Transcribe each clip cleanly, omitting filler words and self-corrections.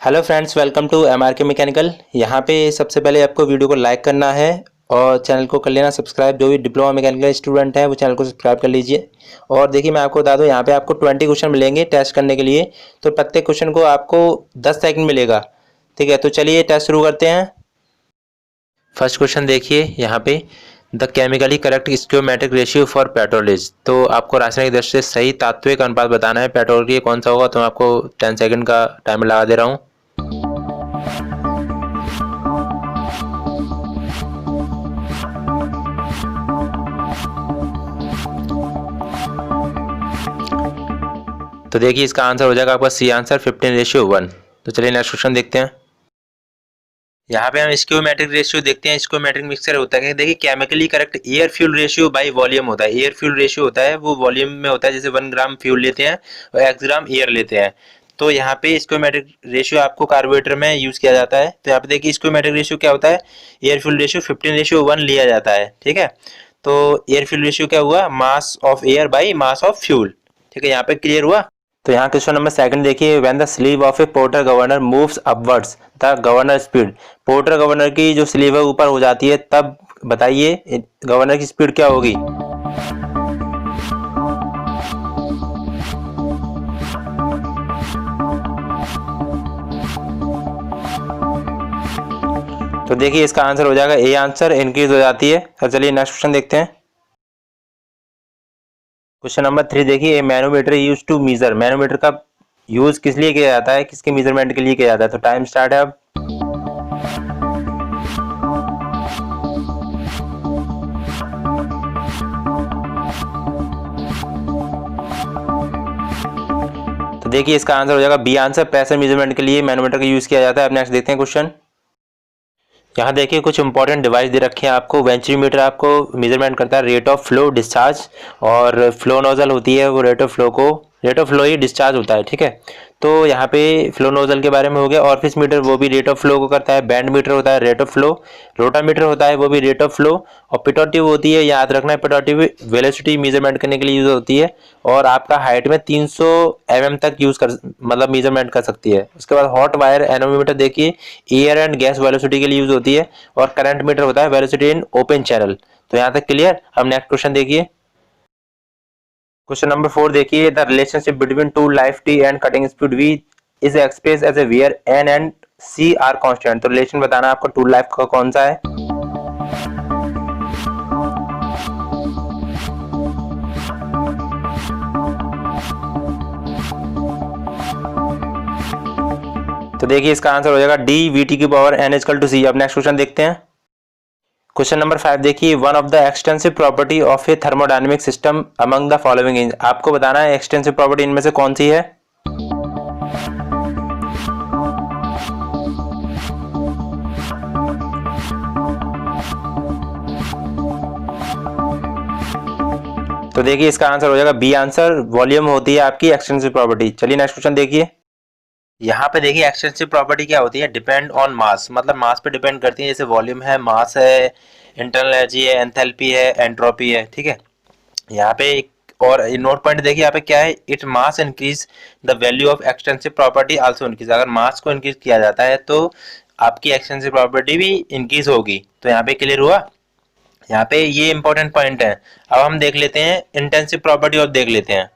Hello friends, welcome to MRK mechanical. यहाँ पे सबसे पहले आपको वीडियो को लाइक करना है और चैनल को कर लेना सब्सक्राइब। जो भी डिप्लोमा मैकेनिकल स्टूडेंट हैं वो चैनल को सब्सक्राइब कर लीजिए। और देखिए, मैं आपको बता दूँ, यहाँ पे आपको 20 क्वेश्चन मिलेंगे टेस्ट करने के लिए। तो प्रत्येक क्वेश्चन को आपको 10 सेकंड मिलेगा। ठीक है, तो चलिए टेस्ट शुरू करते हैं। फर्स्ट क्वेश्चन देखिए यहाँ पे, the chemically correct stoichiometric ratio for petrol is. तो आपको रासायनिक दृष्टि से सही तात्विक अनुपात बताना है पेट्रोल की, कौन सा होगा। तो मैं आपको 10 सेकंड का टाइमर लगा दे रहा हूँ। तो देखिए, इसका आंसर हो जाएगा आपका सी आंसर 15:1। तो चलिए नेक्स्ट क्वेश्चन देखते हैं। यहाँ पे हम स्टोइकोमेट्रिक रेशियो देखते हैं। स्टोइकोमेट्रिक मिक्सचर होता है, देखिए chemically correct air fuel ratio by volume होता है। एयर फ्यूल रेशियो होता है वो वॉल्यूम में होता है, जैसे 1 ग्राम फ्यूल लेते हैं और x ग्राम एयर लेते हैं। तो यहाँ पे स्टोइकोमेट्रिक रेशियो आपको कार्बोरेटर में यूज किया जाता है। तो यहाँ पे देखिए स्टोइकोमेट्रिक रेशियो क्या होता है, एयर फ्यूल रेशियो 15:1 लिया जाता है। ठीक है, तो एयर फ्यूल रेशियो क्या हुआ, mass of air by mass of fuel. ठीक है, यहाँ पे क्लियर हुआ। तो यहाँ क्वेश्चन नंबर सेकंड देखिए, when the sleeve of A porter governor moves upwards the governor speed. Porter governor की जो स्लीव है ऊपर हो जाती है, तब बताइए गवर्नर की स्पीड क्या होगी। तो देखिए, इसका आंसर हो जाएगा ए आंसर, इंक्रीज हो जाती है। तो चलिए नेक्स्ट क्वेश्चन देखते हैं। क्वेश्चन नंबर 3 देखिए, manometer use to measure. Manometer का यूज किस लिए किया जाता है, किसके मेजरमेंट के लिए किया जाता है। तो टाइम स्टार्ट है अब। तो देखिए, इसका आंसर हो जाएगा बी आंसर, प्रेशर मेजरमेंट के लिए मैनोमीटर का यूज किया जाता है। अब नेक्स्ट देखते हैं क्वेश्चन। यहाँ देखिए कुछ इंपॉर्टेंट डिवाइस दे रखे हैं आपको। वेंचुरीमीटर आपको मेजरमेंट करता है रेट ऑफ फ्लो डिस्चार्ज, और फ्लो नोजल होती है वो rate of flow he discharge होता है। ठीक है, तो यहाँ पे फ्लो नोजल के बारे में हो गया। ऑर्फिस मीटर वो भी रेट ऑफ फ्लो को करता है। बैंड मीटर होता है रेट ऑफ फ्लो। रोटामीटर होता है वो भी रेट ऑफ फ्लो। और पिटोटिव होती है, याद रखना है, पिटोटिव वेलोसिटी मेजरमेंट करने के लिए यूज होती है, और आपका हाइट में 300 mm तक यूज कर मतलब मेजरमेंट कर सकती है। उसके बाद हॉट वायर एनोमीटर देखिए, एयर एंड गैस वेलोसिटी के लिए यूज होती है। और करंट मीटर होता है वेलोसिटी इन ओपन चैनल। तो यहाँ तक क्लियर। अब नेक्स्ट क्वेश्चन देखिए। क्वेश्चन नंबर 4 देखिए, the relationship between tool life T and cutting speed V is express as a where N and C are constant. तो relation बताना आपको टू लाइफ का कौन सा है। तो देखिए, इसका आंसर हो जाएगा डी, वी टी की पावर एन इक्वल टू सी। अब नेक्स्ट क्वेश्चन देखते हैं। क्वेश्चन नंबर 5 देखिए, one of the extensive property of A thermodynamic system among the following is. आपको बताना है एक्सटेंसिव प्रॉपर्टी इनमें से कौन सी है। तो देखिए, इसका आंसर हो जाएगा बी आंसर, वॉल्यूम होती है आपकी एक्सटेंसिव प्रॉपर्टी। चलिए नेक्स्ट क्वेश्चन देखिए। यहाँ पे देखिए एक्सटेंसिव प्रॉपर्टी क्या होती है, डिपेंड ऑन मास, मतलब मास पे डिपेंड करती है। जैसे वॉल्यूम है, मास है, इंटरनल एनर्जी है, एंथैल्पी है, एंट्रोपी है। ठीक है, यहाँ पे और नोट पॉइंट देखिए, यहाँ पे क्या है, it mass increase the value of extensive property also increase. अगर मास को इंक्रीज किया जाता है तो आपकी एक्सटेंसिव प्रॉपर्टी भी इंक्रीज होगी। तो यहाँ पे क्लियर हुआ। यहाँ पे ये इंपॉर्टेंट पॉइंट है। अब हम देख लेते हैं इंटेंसिव प्रॉपर्टी और देख लेते हैं।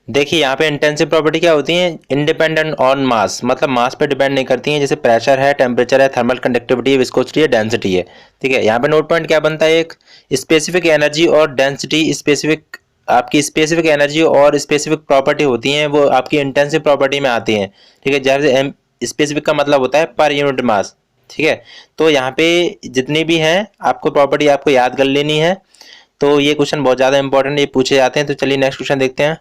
देखिए, यहाँ पे इंटेंसिव प्रॉपर्टी क्या होती है, इंडिपेंडेंट ऑन मास, मतलब मास पे डिपेंड नहीं करती है। जैसे प्रेशर है, टेम्परेचर है, थर्मल कंडक्टिविटी है, विस्कोसिटी है, डेंसिटी है। ठीक है, यहाँ पे नोट पॉइंट क्या बनता है, एक स्पेसिफिक एनर्जी और डेंसिटी, स्पेसिफिक आपकी स्पेसिफिक एनर्जी और स्पेसिफिक प्रॉपर्टी होती हैं, वो आपकी इंटेंसिव प्रॉपर्टी में आती हैं। ठीक है, जैसे स्पेसिफिक का मतलब होता है पर यूनिट मास। ठीक है, तो यहाँ पे जितनी भी हैं आपको प्रॉपर्टी आपको याद कर लेनी है। तो ये क्वेश्चन बहुत ज़्यादा इंपॉर्टेंट, ये पूछे जाते हैं। तो चलिए नेक्स्ट क्वेश्चन देखते हैं।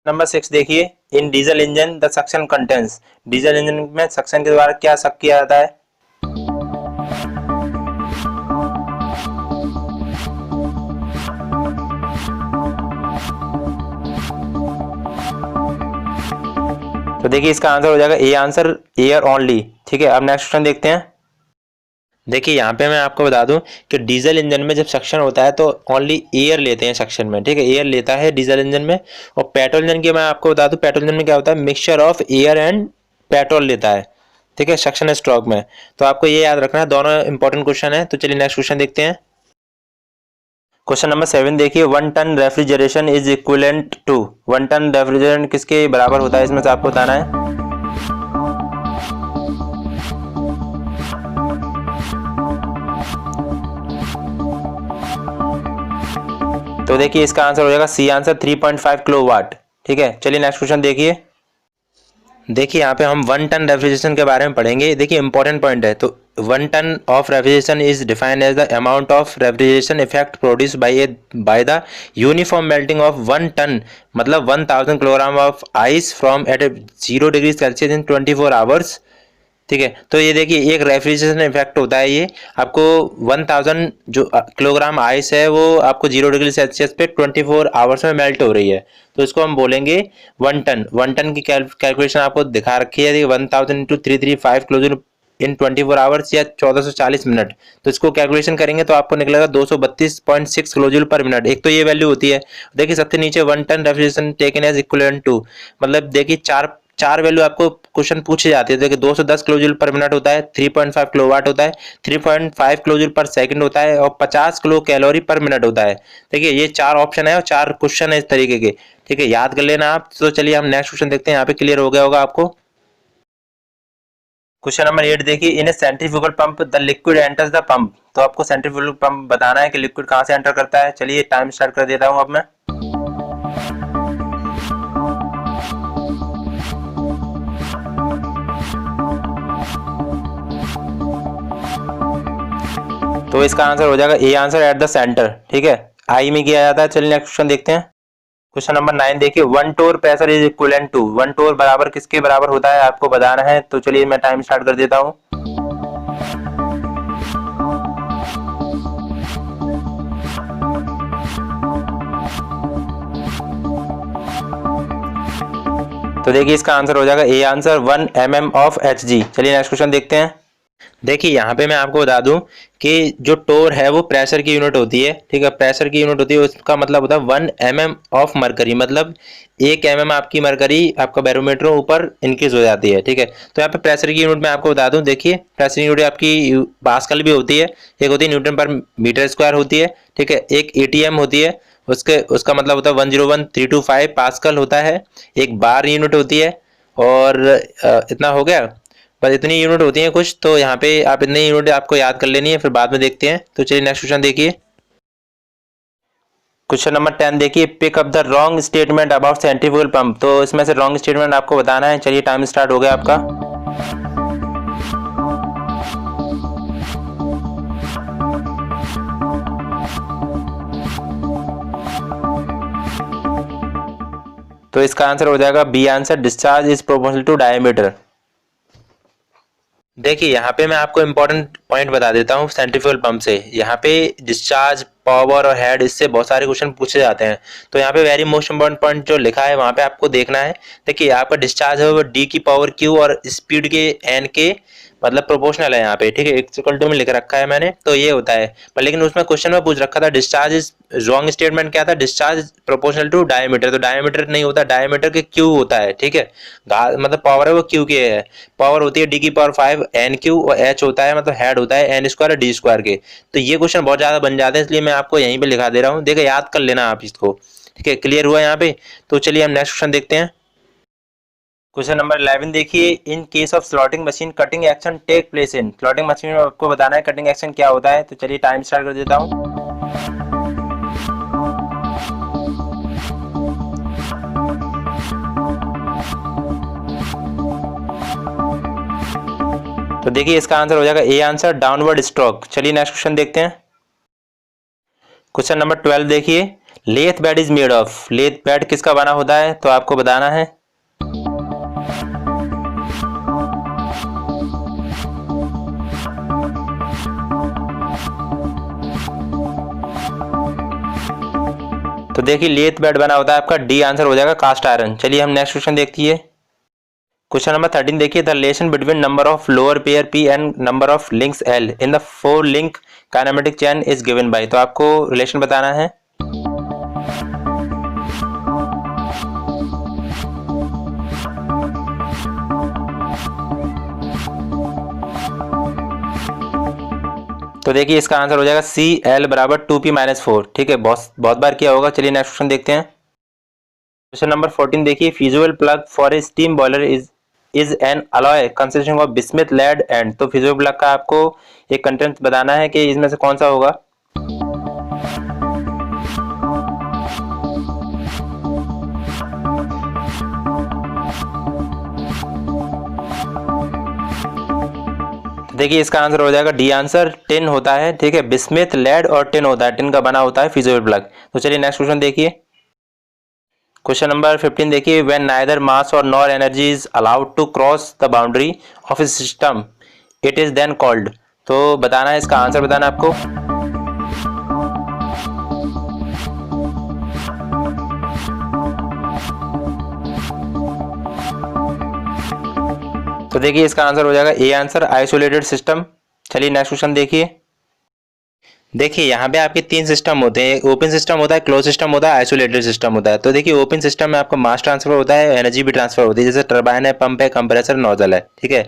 नंबर 6 देखिए, in diesel engine the suction contains. Diesel engine में सक्शन के द्वारा क्या सक किया जाता है। तो देखिए, इसका आंसर हो जाएगा ए आंसर, एयर ओनली। ठीक है, अब नेक्स्ट क्वेश्चन देखते हैं। देखिए यहाँ पे मैं आपको बता दूं कि डीजल इंजन में जब सक्शन होता है तो ओनली एयर लेते हैं सक्शन में, ठीक है, एयर लेता है डीजल इंजन में। और पेट्रोल इंजन की मैं आपको बता दूं, पेट्रोल इंजन में क्या होता है, mixture of air and petrol लेता है, ठीक है, सक्शन स्ट्रोक में। तो आपको ये याद रखना है, दोनों इंपॉर्टेंट क्वेश्चन है। तो चलिए नेक्स्ट क्वेश्चन देखते हैं। क्वेश्चन नंबर 7 देखिए, 1 ton refrigeration is equivalent to, 1 ton refrigeration किसके बराबर होता है, इसमें से आपको बताना है। तो देखिए इसका आंसर हो जाएगा सी आंसर 3.5 किलोवाट, ठीक है। चलिए नेक्स्ट क्वेश्चन देखिए। देखिए यहाँ पे हम 1 टन रेफ्रिजरेशन के बारे में पढ़ेंगे। देखिए इंपॉर्टेंट पॉइंट है। तो 1 ton of refrigeration is defined as the amount of refrigeration effect produce by the uniform melting of 1 ton, मतलब 1000 kilogram of ice from at 0 degree Celsius in 24 hours, ठीक है। तो ये देखिए एक रेफ्रिजरेशन इफेक्ट होता है, ये आपको 1000 जो किलोग्राम आइस है वो आपको 0 डिग्री सेल्सियस पे 24 आवर्स में मेल्ट हो रही है, तो इसको हम बोलेंगे 1 टन। 1 टन की कैलकुलेशन आपको दिखा रखी है, 1000 इंटू 335 किलो इन 24 आवर्स या 1440 मिनट। तो इसको कैलकुलेशन करेंगे तो आपको निकलेगा 232.6 किलोजूल पर मिनट। एक तो ये वैल्यू होती है। देखिए सबसे नीचे 1 ton refrigeration taken as equivalent to, मतलब देखिए चार वैल्यू आपको क्वेश्चन पूछे जाते हैं। देखिए 210 किलोजूल पर मिनट होता है, 3.5 किलोवाट होता है, 3.5 किलोजूल पर सेकंड होता है और 50 किलो कैलोरी पर मिनट होता है। देखिए ये 4 ऑप्शन है और 4 क्वेश्चन है इस तरीके के, ठीक है, याद कर लेना आप। तो चलिए हम नेक्स्ट क्वेश्चन देखते हैं, यहाँ पे क्लियर हो गया होगा आपको। क्वेश्चन नंबर 8 देखिए, in a centrifugal pump the liquid enters the pump. तो आपको सेंट्रीफ्यूगल पंप बताना है कि लिक्विड कहाँ से एंटर करता है। चलिए टाइम स्टार्ट कर देता हूँ अब मैं। तो इसका आंसर हो जाएगा A answer at the centre, ठीक है, आई में किया जाता है। चलिए नेक्स्ट क्वेश्चन देखते हैं। क्वेश्चन नंबर 9 देखिए, 1 टोर प्रेशर इज इक्विवेलेंट टू, 1 टोर बराबर किसके बराबर होता है आपको बताना है। तो चलिए मैं टाइम स्टार्ट कर देता हूं। तो देखिए इसका आंसर हो जाएगा A answer 1 mm of Hg। चलिए नेक्स्ट क्वेश्चन देखते हैं। देखिए यहाँ पे मैं आपको बता दूं कि जो टोर है वो प्रेशर की यूनिट होती है, ठीक है, प्रेशर की यूनिट होती है, उसका मतलब होता है 1 mm ऑफ मरकरी, मतलब 1 mm आपकी मरकरी आपका बैरोमीटर ऊपर इंक्रीज हो जाती है, ठीक है। तो यहाँ पे प्रेशर की यूनिट मैं आपको बता दूं, देखिए प्रेशर यूनिट आपकी पास्कल भी होती है, एक होती है न्यूटन पर मीटर स्क्वायर होती है, ठीक है, एक ATM होती है, उसका मतलब होता है 101.325 पास्कल होता है, एक बार यूनिट होती है, और इतना हो गया, बस इतनी यूनिट होती हैं कुछ। तो यहाँ पे आप इतनी यूनिट आपको याद कर लेनी है, फिर बाद में देखते हैं। तो चलिए नेक्स्ट क्वेश्चन देखिए। क्वेश्चन नंबर 10 देखिए, pick up the wrong statement about centrifugal pump. तो इसमें से रॉन्ग स्टेटमेंट आपको बताना है। चलिए टाइम स्टार्ट हो गया आपका। तो इसका आंसर हो जाएगा B answer, discharge is proportional to diameter. देखिए यहाँ पे मैं आपको इंपॉर्टेंट पॉइंट बता देता हूँ सेंट्रीफ्यूगल पंप से। यहाँ पे डिस्चार्ज, पावर और हेड, इससे बहुत सारे क्वेश्चन पूछे जाते हैं। तो यहाँ पे वेरी मोस्ट इंपॉर्टेंट पॉइंट जो लिखा है वहाँ पे आपको देखना है। देखिए आपका डिस्चार्ज है वो डी की पावर क्यू और स्पीड के एन के मतलब प्रोपोर्शनल है यहाँ पे, ठीक है, इक्वल टू में लिख रखा है मैंने, तो ये होता है। पर लेकिन उसमें क्वेश्चन में पूछ रखा था डिस्चार्ज इज, रॉन्ग स्टेटमेंट क्या था, डिस्चार्ज प्रोपोर्शनल टू डायमीटर। तो डायमीटर नहीं होता, डायमीटर के क्यू होता है, ठीक है, मतलब पावर है वो क्यू के है, पावर होती है डी की पावर 5 एन क्यू, और एच होता है मतलब हेड होता है एन स्क्वायर डी स्क्वायर के। तो ये क्वेश्चन बहुत ज्यादा बन जाते हैं, इसलिए मैं आपको यहीं पे लिखा दे रहा हूँ। देखिए याद कर लेना आप इसको, ठीक है, क्लियर हुआ यहाँ पे। तो चलिए हम नेक्स्ट क्वेश्चन देखते हैं। क्वेश्चन नंबर 11 देखिए, in case of slotting machine cutting action take place in. Slotting machine में आपको बताना है कटिंग एक्शन क्या होता है। तो चलिए टाइम स्टार्ट कर देता हूँ। तो देखिए इसका आंसर हो जाएगा ए आंसर, डाउनवर्ड स्ट्रोक। चलिए नेक्स्ट क्वेश्चन देखते हैं। क्वेश्चन नंबर 12 देखिए, lathe bed is made of. Lathe bed किसका बना होता है तो आपको बताना है। तो देखिए लेथ बेड बना होता है आपका डी आंसर हो जाएगा कास्ट आयरन। चलिए हम नेक्स्ट क्वेश्चन देखते हैं। क्वेश्चन नंबर 13 देखिए, the relation between number of lower pair P and number of links L in the 4 link kinematic chain is given by. तो आपको रिलेशन बताना है। तो देखिए इसका आंसर हो जाएगा CL बराबर 2P-4। ठीक है, बहुत बार किया होगा। चलिए नेक्स्ट क्वेश्चन देखते हैं। क्वेश्चन नंबर 14 देखिए, fusible plug for a steam boiler is an alloy consisting of bismuth lead and. तो फ्यूजिबल प्लग का आपको एक कंटेंट बताना है कि इसमें से कौन सा होगा। देखिए इसका आंसर हो जाएगा डी आंसर, टिन होता है। ठीक है, बिस्मथ लेड और टिन होता है, टिन का बना होता है फ्यूजिबल प्लग। तो चलिए नेक्स्ट क्वेश्चन देखिए। क्वेश्चन नंबर 15 देखिए, व्हेन नाइदर मास और nor energy is allowed to cross the boundary of a system it is then called. तो बताना है, इसका आंसर बताना है आपको। तो देखिए इसका आंसर हो जाएगा ए आंसर, आइसोलेटेड सिस्टम। चलिए नेक्स्ट क्वेश्चन देखिए। देखिए यहाँ पे आपके 3 सिस्टम होते हैं, ओपन सिस्टम होता है, क्लोज सिस्टम होता है, आइसोलेटेड सिस्टम होता है। तो देखिए ओपन सिस्टम में आपका मास ट्रांसफर होता है, एनर्जी भी ट्रांसफर होती है, जैसे टरबाइन है, पंप है, कंप्रेसर, नोजल है। ठीक है,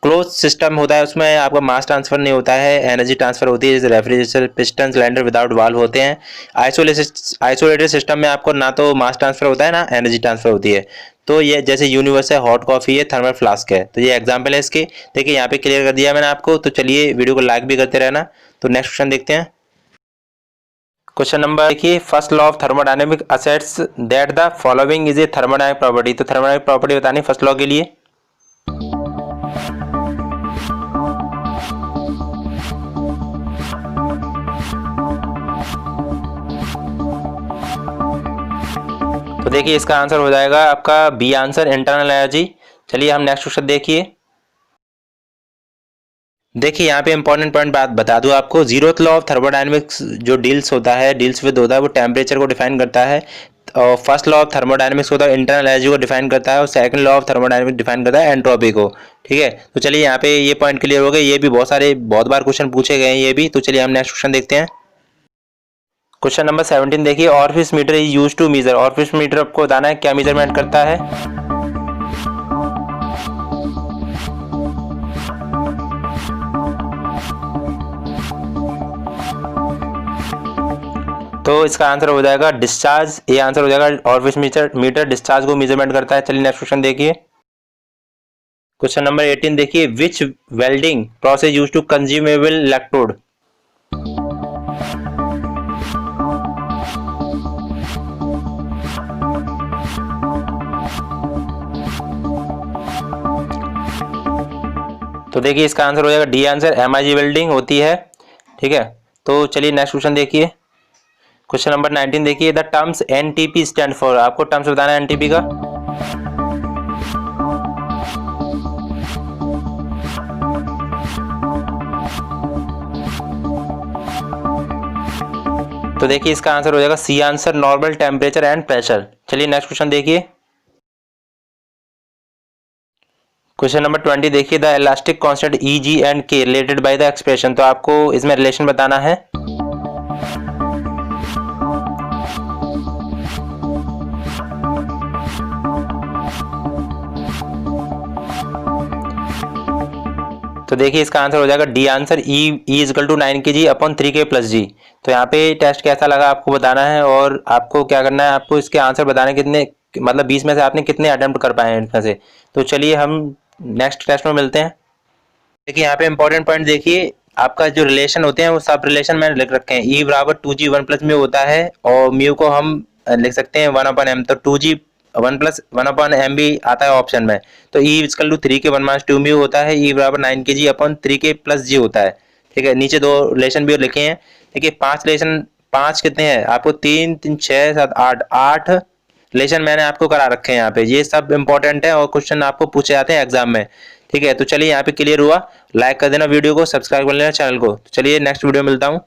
क्लोज सिस्टम होता है, उसमें आपका मास ट्रांसफर नहीं होता है, एनर्जी ट्रांसफर होती है, जैसे refrigerator, piston, cylinder without valve होते हैं। आइसोलेटेड सिस्टम में आपको ना तो मास ट्रांसफर होता है ना एनर्जी ट्रांसफर होती है। तो ये जैसे यूनिवर्स है, हॉट कॉफी है, थर्मल फ्लास्क है। तो ये एग्जाम्पल है इसके। देखिए यहाँ पे क्लियर कर दिया मैंने आपको। तो चलिए वीडियो को लाइक भी करते रहना। तो नेक्स्ट क्वेश्चन देखते हैं। क्वेश्चन नंबर देखिए, first law of thermodynamic assets that the following is a thermodynamic property. तो थर्मोडायनेमिक प्रॉपर्टी बतानी फर्स्ट लॉ के लिए। तो देखिए इसका आंसर हो जाएगा आपका बी आंसर, इंटरनल एनर्जी। चलिए हम नेक्स्ट क्वेश्चन देखिए। देखिए यहाँ पे इंपॉर्टेंट पॉइंट बात बता दूं आपको, जीरोथ लॉ ऑफ थर्मोडायनेमिक्स जो डील्स होता है, डील्स विद होता है, वो टेम्परेचर को डिफाइन करता है। और फर्स्ट लॉ ऑफ थर्मोडायनेमिक्स होता है इंटरनल एनर्जी को डिफाइन करता है, और second law of thermodynamics define करता है एंट्रोपी को। ठीक है, तो चलिए यहाँ पे ये पॉइंट क्लियर हो गए। ये भी बहुत बार क्वेश्चन पूछे गए हैं ये भी। तो चलिए हम नेक्स्ट क्वेश्चन देखते हैं। क्वेश्चन नंबर 17 देखिए, orifice meter is use to measure. Orifice meter आपको बताना है क्या मेजरमेंट करता है। तो इसका आंसर हो जाएगा डिस्चार्ज, ये आंसर हो जाएगा। ऑरिफिस मीटर डिस्चार्ज को मेजरमेंट करता है। चलिए नेक्स्ट क्वेश्चन देखिए। क्वेश्चन नंबर 18 देखिए, which welding process use to consumable electrode. तो देखिए इसका आंसर हो जाएगा डी आंसर, MIG वेल्डिंग होती है। ठीक है, तो चलिए नेक्स्ट क्वेश्चन देखिए। क्वेश्चन नंबर 19 देखिए, the terms NTP stand for. आपको टर्म्स बताना है NTP का। तो देखिए इसका आंसर हो जाएगा C answer, normal temperature and pressure. चलिए नेक्स्ट क्वेश्चन देखिए। क्वेश्चन नंबर 20 देखिए, the elastic constant EG and K related by the expression. तो आपको इसमें रिलेशन बताना है। तो देखिए इसका आंसर हो जाएगा D answer, E equal to 9 kg upon 3K + G। तो यहाँ पे टेस्ट कैसा लगा आपको बताना है, और आपको क्या करना है, आपको इसके आंसर बताने कितने, मतलब 20 में से आपने कितने अटेम्प्ट कर पाए हैं इसमें से। तो चलिए हम नेक्स्ट टेस्ट में मिलते हैं। देखिए यहाँ पे इंपॉर्टेंट पॉइंट देखिए, आपका जो रिलेशन होते हैं वो सब रिलेशन मैंने लिख रखे हैं। E बराबर 2G 1 + म्यू होता है, और म्यू को हम लिख सकते हैं 1/m। तो 2G 1 + 1/m भी आता है ऑप्शन में। तो E equal to 3K 1 - 2 mu होता है। E बराबर 9 kg अपॉन 3K + G होता है। ठीक है, नीचे 2 रिलेशन भी लिखे हैं। देखिए 5 रिलेशन, 5 कितने हैं आपको, 3 3 6 7 8 रिलेशन मैंने आपको करा रखे हैं यहाँ पे। ये सब इंपॉर्टेंट है और क्वेश्चन आपको पूछे जाते हैं एग्जाम में। ठीक है, तो चलिए यहाँ पे क्लियर हुआ। लाइक कर देना वीडियो को, सब्सक्राइब कर लेना चैनल को। तो चलिए नेक्स्ट वीडियो में मिलता हूँ।